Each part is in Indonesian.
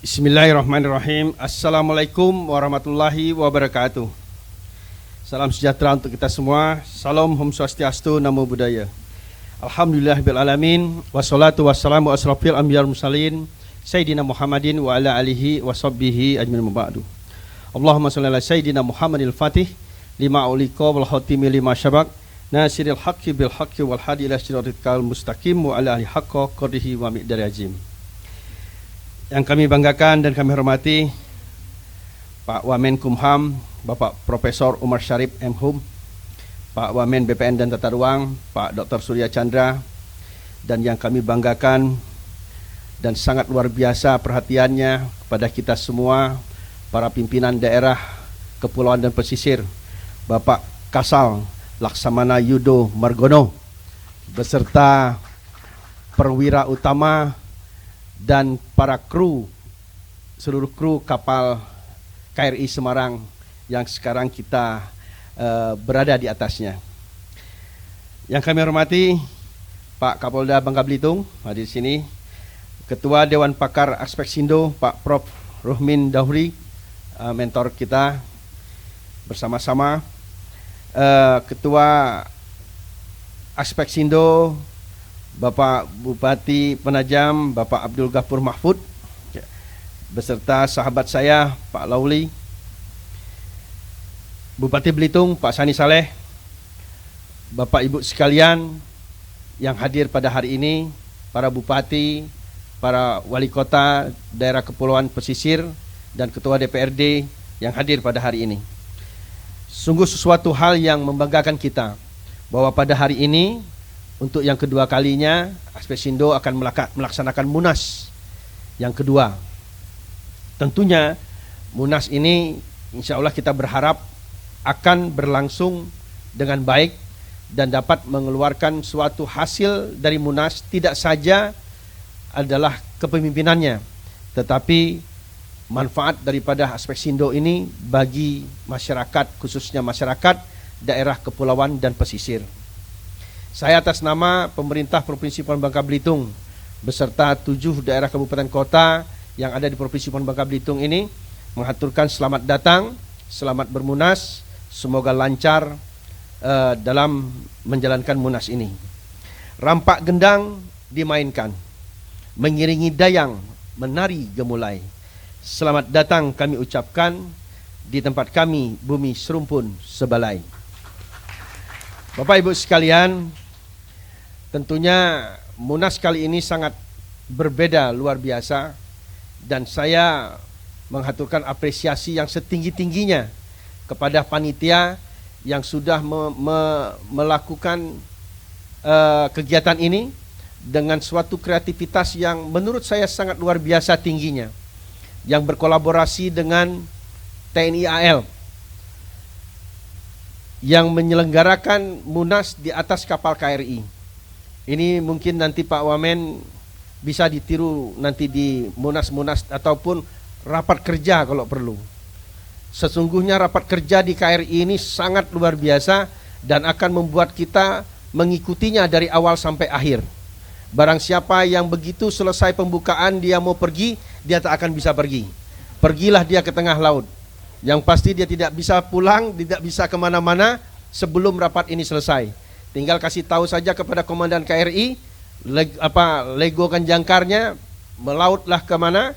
Bismillahirrahmanirrahim. Assalamualaikum warahmatullahi wabarakatuh. Salam sejahtera untuk kita semua. Salam Om Swastiastu, Namo Buddhaya. Alhamdulillahirabbil alamin. Wassalatu wassalamu asrofil anbiya'il mursalin Sayyidina Muhammadin wa ala alihi wa sahbihi ajmain ba'du. Allahumma shalli ala Sayyidina Muhammadil Fatih lima uliqa wal khatimi lima syabaq nasiril haqqi bil haqqi wal hadi ila siratal mustaqim wa ala alihi haqqa qadrihi wa miqdari azim. Yang kami banggakan dan kami hormati Pak Wamen Kumham, Bapak Profesor Umar Syarif M.Hum, Pak Wamen BPN dan Tata Ruang, Pak Dr. Surya Chandra, dan yang kami banggakan dan sangat luar biasa perhatiannya kepada kita semua, para pimpinan daerah, kepulauan dan pesisir, Bapak Kasal Laksamana Yudo Margono, beserta perwira utama dan para kru, seluruh kru kapal KRI Semarang yang sekarang kita berada di atasnya. Yang kami hormati Pak Kapolda Bangka Belitung hadir di sini, Ketua Dewan Pakar Aspeksindo Pak Prof. Ruhmin Dahuri, mentor kita bersama-sama, Ketua Aspeksindo Bapak Bupati Penajam, Bapak Abdul Ghafur Mahfud, beserta sahabat saya Pak Lauli, Bupati Belitung Pak Sani Saleh, Bapak Ibu sekalian yang hadir pada hari ini, para bupati, para wali kota daerah kepulauan pesisir, dan ketua DPRD yang hadir pada hari ini. Sungguh sesuatu hal yang membanggakan kita bahwa pada hari ini untuk yang kedua kalinya Aspeksindo akan melaksanakan Munas yang kedua. Tentunya Munas ini insya Allah kita berharap akan berlangsung dengan baik dan dapat mengeluarkan suatu hasil dari Munas, tidak saja adalah kepemimpinannya, tetapi manfaat daripada Aspeksindo ini bagi masyarakat, khususnya masyarakat daerah kepulauan dan pesisir. Saya atas nama pemerintah Provinsi Bangka Belitung beserta 7 daerah kabupaten kota yang ada di Provinsi Bangka Belitung ini mengaturkan selamat datang, selamat bermunas, semoga lancar dalam menjalankan Munas ini. Rampak gendang dimainkan, mengiringi dayang, menari gemulai. Selamat datang kami ucapkan di tempat kami, bumi serumpun sebalai. Bapak Ibu sekalian, tentunya Munas kali ini sangat berbeda, luar biasa, dan saya mengaturkan apresiasi yang setinggi-tingginya kepada panitia yang sudah melakukan kegiatan ini dengan suatu kreativitas yang menurut saya sangat luar biasa tingginya, yang berkolaborasi dengan TNI AL yang menyelenggarakan Munas di atas kapal KRI. Ini mungkin nanti Pak Wamen bisa ditiru nanti di Munas-Munas ataupun rapat kerja kalau perlu. Sesungguhnya rapat kerja di KRI ini sangat luar biasa dan akan membuat kita mengikutinya dari awal sampai akhir. Barang siapa yang begitu selesai pembukaan dia mau pergi, dia tak akan bisa pergi. Pergilah dia ke tengah laut. Yang pasti dia tidak bisa pulang, tidak bisa kemana-mana sebelum rapat ini selesai. Tinggal kasih tahu saja kepada komandan KRI, legokan jangkarnya, melautlah kemana,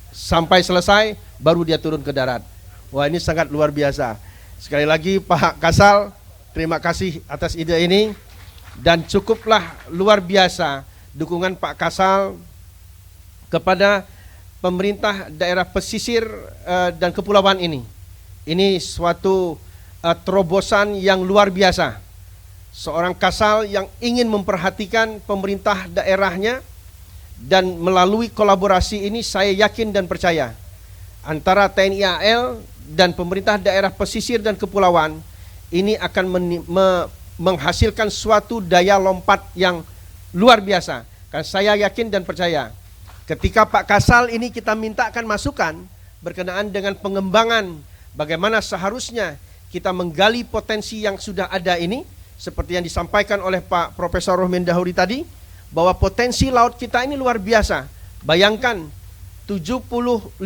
sampai selesai, baru dia turun ke darat. Wah, ini sangat luar biasa. Sekali lagi Pak Kasal, terima kasih atas ide ini, dan cukuplah luar biasa dukungan Pak Kasal kepada pemerintah daerah pesisir dan kepulauan ini. Ini suatu terobosan yang luar biasa. Seorang Kasal yang ingin memperhatikan pemerintah daerahnya, dan melalui kolaborasi ini saya yakin dan percaya antara TNI AL dan pemerintah daerah pesisir dan kepulauan ini akan menghasilkan suatu daya lompat yang luar biasa. Karena saya yakin dan percaya ketika Pak Kasal ini kita mintakan masukan berkenaan dengan pengembangan bagaimana seharusnya kita menggali potensi yang sudah ada ini, seperti yang disampaikan oleh Pak Profesor Ruhmin Dahuri tadi, bahwa potensi laut kita ini luar biasa. Bayangkan 75%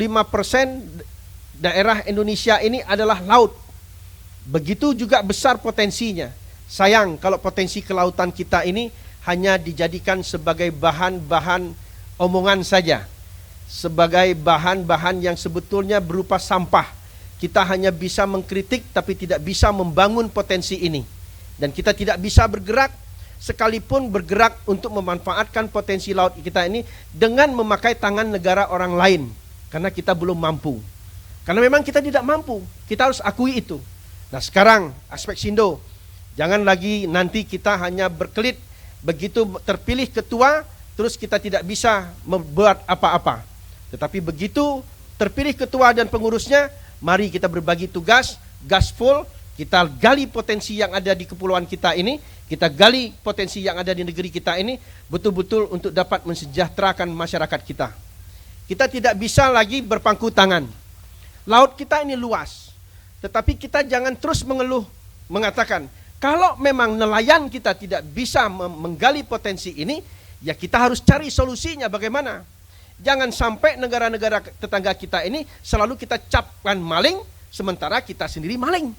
daerah Indonesia ini adalah laut. Begitu juga besar potensinya. Sayang kalau potensi kelautan kita ini hanya dijadikan sebagai bahan-bahan omongan saja, sebagai bahan-bahan yang sebetulnya berupa sampah. Kita hanya bisa mengkritik tapi tidak bisa membangun potensi ini. Dan kita tidak bisa bergerak, sekalipun bergerak untuk memanfaatkan potensi laut kita ini dengan memakai tangan negara orang lain. Karena kita belum mampu. Karena memang kita tidak mampu, kita harus akui itu. Nah sekarang aspek Sindo, jangan lagi nanti kita hanya berkelit, begitu terpilih ketua, terus kita tidak bisa membuat apa-apa. Tetapi begitu terpilih ketua dan pengurusnya, mari kita berbagi tugas, gaspol, kita gali potensi yang ada di kepulauan kita ini, kita gali potensi yang ada di negeri kita ini, betul-betul untuk dapat mensejahterakan masyarakat kita. Kita tidak bisa lagi berpangku tangan. Laut kita ini luas, tetapi kita jangan terus mengeluh, mengatakan, kalau memang nelayan kita tidak bisa menggali potensi ini, ya kita harus cari solusinya bagaimana. Jangan sampai negara-negara tetangga kita ini selalu kita capkan maling, sementara kita sendiri maling.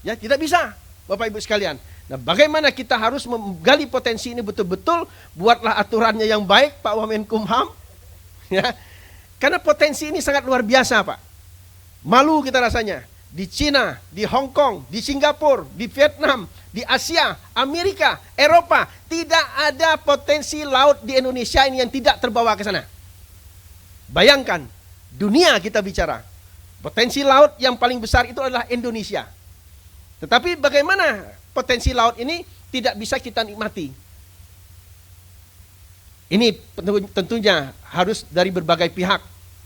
Ya tidak bisa, Bapak Ibu sekalian. Nah bagaimana kita harus menggali potensi ini betul-betul, buatlah aturannya yang baik Pak Wamenkumham. Ya, karena potensi ini sangat luar biasa Pak. Malu kita rasanya. Di Cina, di Hong Kong, di Singapura, di Vietnam, di Asia, Amerika, Eropa, tidak ada potensi laut di Indonesia ini yang tidak terbawa ke sana. Bayangkan, dunia kita bicara, potensi laut yang paling besar itu adalah Indonesia. Tetapi bagaimana potensi laut ini tidak bisa kita nikmati? Ini tentunya harus dari berbagai pihak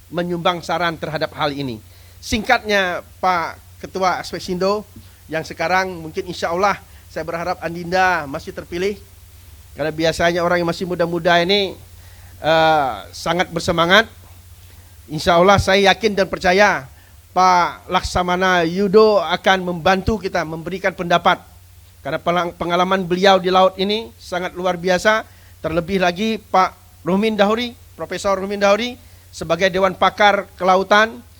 menyumbang saran terhadap hal ini. Singkatnya Pak Ketua Aspek Sindo yang sekarang mungkin insya Allah saya berharap Andinda masih terpilih. Karena biasanya orang yang masih muda-muda ini sangat bersemangat. Insya Allah saya yakin dan percaya Pak Laksamana Yudo akan membantu kita memberikan pendapat. Karena pengalaman beliau di laut ini sangat luar biasa. Terlebih lagi Pak Rumin Dahuri, Profesor Rumin Dahuri sebagai Dewan Pakar Kelautan.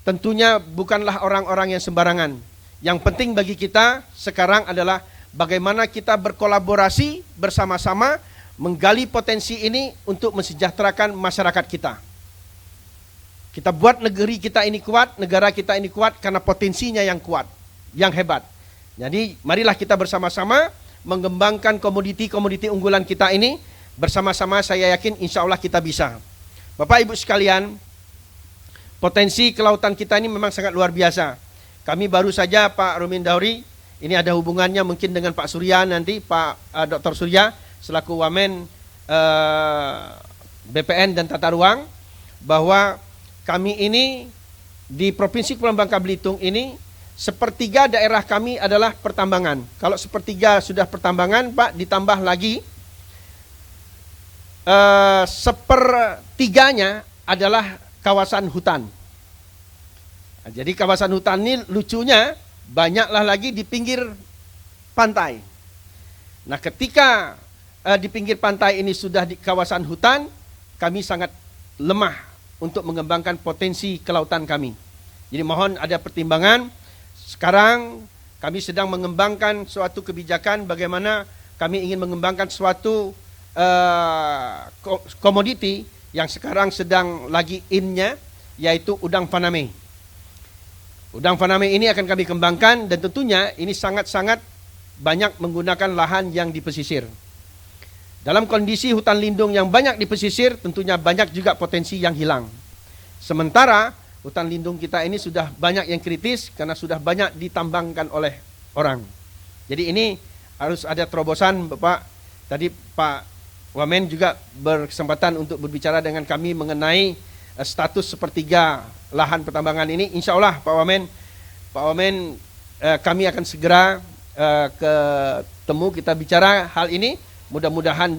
Tentunya bukanlah orang-orang yang sembarangan. Yang penting bagi kita sekarang adalah bagaimana kita berkolaborasi bersama-sama menggali potensi ini untuk mensejahterakan masyarakat kita. Kita buat negeri kita ini kuat, negara kita ini kuat karena potensinya yang kuat, yang hebat. Jadi marilah kita bersama-sama mengembangkan komoditi-komoditi unggulan kita ini. Bersama-sama saya yakin insya Allah kita bisa. Bapak Ibu sekalian, potensi kelautan kita ini memang sangat luar biasa. Kami baru saja Pak Rumin Dahuri, ini ada hubungannya mungkin dengan Pak Surya nanti, Pak Dr. Surya selaku Wamen BPN dan Tata Ruang, bahwa kami ini di Provinsi Kepulauan Bangka Belitung ini sepertiga daerah kami adalah pertambangan. Kalau sepertiga sudah pertambangan Pak, ditambah lagi sepertiganya adalah kawasan hutan. Nah, jadi kawasan hutan ini lucunya banyaklah lagi di pinggir pantai. Nah ketika di pinggir pantai ini sudah di kawasan hutan, kami sangat lemah untuk mengembangkan potensi kelautan kami. Jadi mohon ada pertimbangan. Sekarang kami sedang mengembangkan suatu kebijakan bagaimana kami ingin mengembangkan suatu komoditi yang sekarang sedang lagi in-nya, yaitu udang faname. Udang faname ini akan kami kembangkan dan tentunya ini sangat-sangat banyak menggunakan lahan yang di pesisir. Dalam kondisi hutan lindung yang banyak di pesisir, tentunya banyak juga potensi yang hilang. Sementara hutan lindung kita ini sudah banyak yang kritis karena sudah banyak ditambangkan oleh orang. Jadi ini harus ada terobosan, Bapak. Tadi Pak Wamen juga berkesempatan untuk berbicara dengan kami mengenai status sepertiga lahan pertambangan ini. Insya Allah Pak Wamen, kami akan segera ketemu kita bicara hal ini. Mudah-mudahan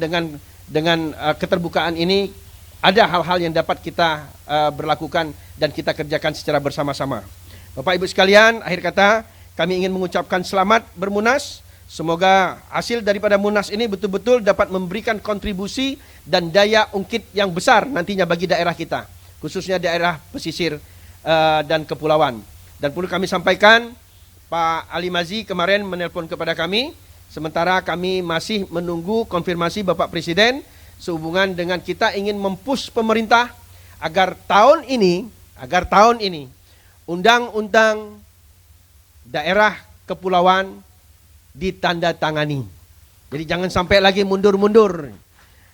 dengan keterbukaan ini ada hal-hal yang dapat kita berlakukan dan kita kerjakan secara bersama-sama. Bapak Ibu sekalian, akhir kata kami ingin mengucapkan selamat bermunas. Semoga hasil daripada Munas ini betul-betul dapat memberikan kontribusi dan daya ungkit yang besar nantinya bagi daerah kita, khususnya daerah pesisir dan kepulauan. Dan perlu kami sampaikan, Pak Ali Mazi kemarin menelpon kepada kami, sementara kami masih menunggu konfirmasi Bapak Presiden sehubungan dengan kita ingin mempush pemerintah agar tahun ini undang-undang daerah kepulauan ditandatangani. Jadi jangan sampai lagi mundur-mundur.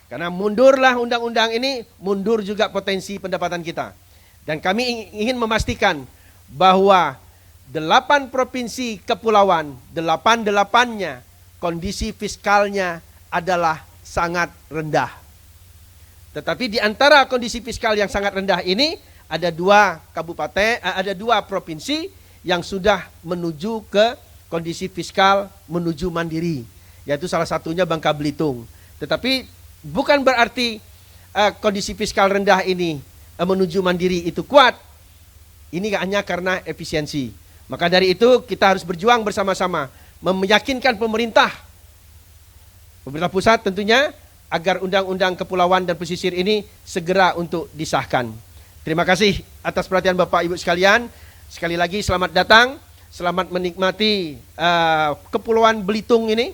Karena mundurlah undang-undang ini, mundur juga potensi pendapatan kita. Dan kami ingin memastikan bahwa 8 provinsi kepulauan, 8-8-nya kondisi fiskalnya adalah sangat rendah. Tetapi di antara kondisi fiskal yang sangat rendah ini ada 2 kabupaten, ada 2 provinsi yang sudah menuju ke kondisi fiskal menuju mandiri, yaitu salah satunya Bangka Belitung. Tetapi bukan berarti kondisi fiskal rendah ini menuju mandiri itu kuat. Ini hanya karena efisiensi. Maka dari itu kita harus berjuang bersama-sama meyakinkan pemerintah pusat tentunya agar undang-undang kepulauan dan pesisir ini segera untuk disahkan. Terima kasih atas perhatian Bapak Ibu sekalian. Sekali lagi selamat datang. Selamat menikmati Kepulauan Belitung ini.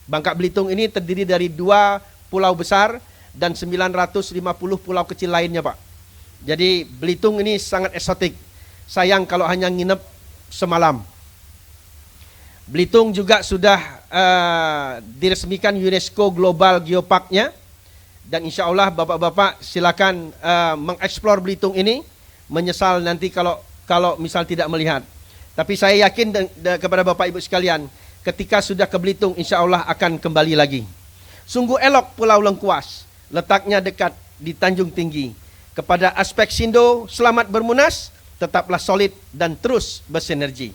Bangka Belitung ini terdiri dari 2 pulau besar dan 950 pulau kecil lainnya, Pak. Jadi Belitung ini sangat eksotik. Sayang kalau hanya nginep semalam. Belitung juga sudah diresmikan UNESCO Global Geopark-nya. Dan insya Allah Bapak-Bapak silakan mengeksplor Belitung ini. Menyesal nanti kalau misal tidak melihat. Tapi saya yakin kepada Bapak Ibu sekalian, ketika sudah ke Belitung, insya Allah akan kembali lagi. Sungguh elok Pulau Lengkuas, letaknya dekat di Tanjung Tinggi. Kepada aspek Sindo, selamat bermunas, tetaplah solid dan terus bersinergi.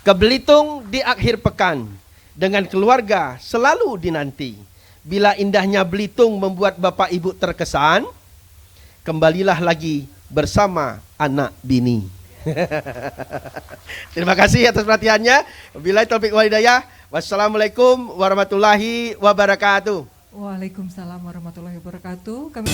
Ke Belitung di akhir pekan, dengan keluarga selalu dinanti. Bila indahnya Belitung membuat Bapak Ibu terkesan, kembalilah lagi bersama anak bini. Terima kasih atas perhatiannya. Wabillahi taufiq wal hidayah. Wassalamualaikum warahmatullahi wabarakatuh. Waalaikumsalam warahmatullahi wabarakatuh. Kami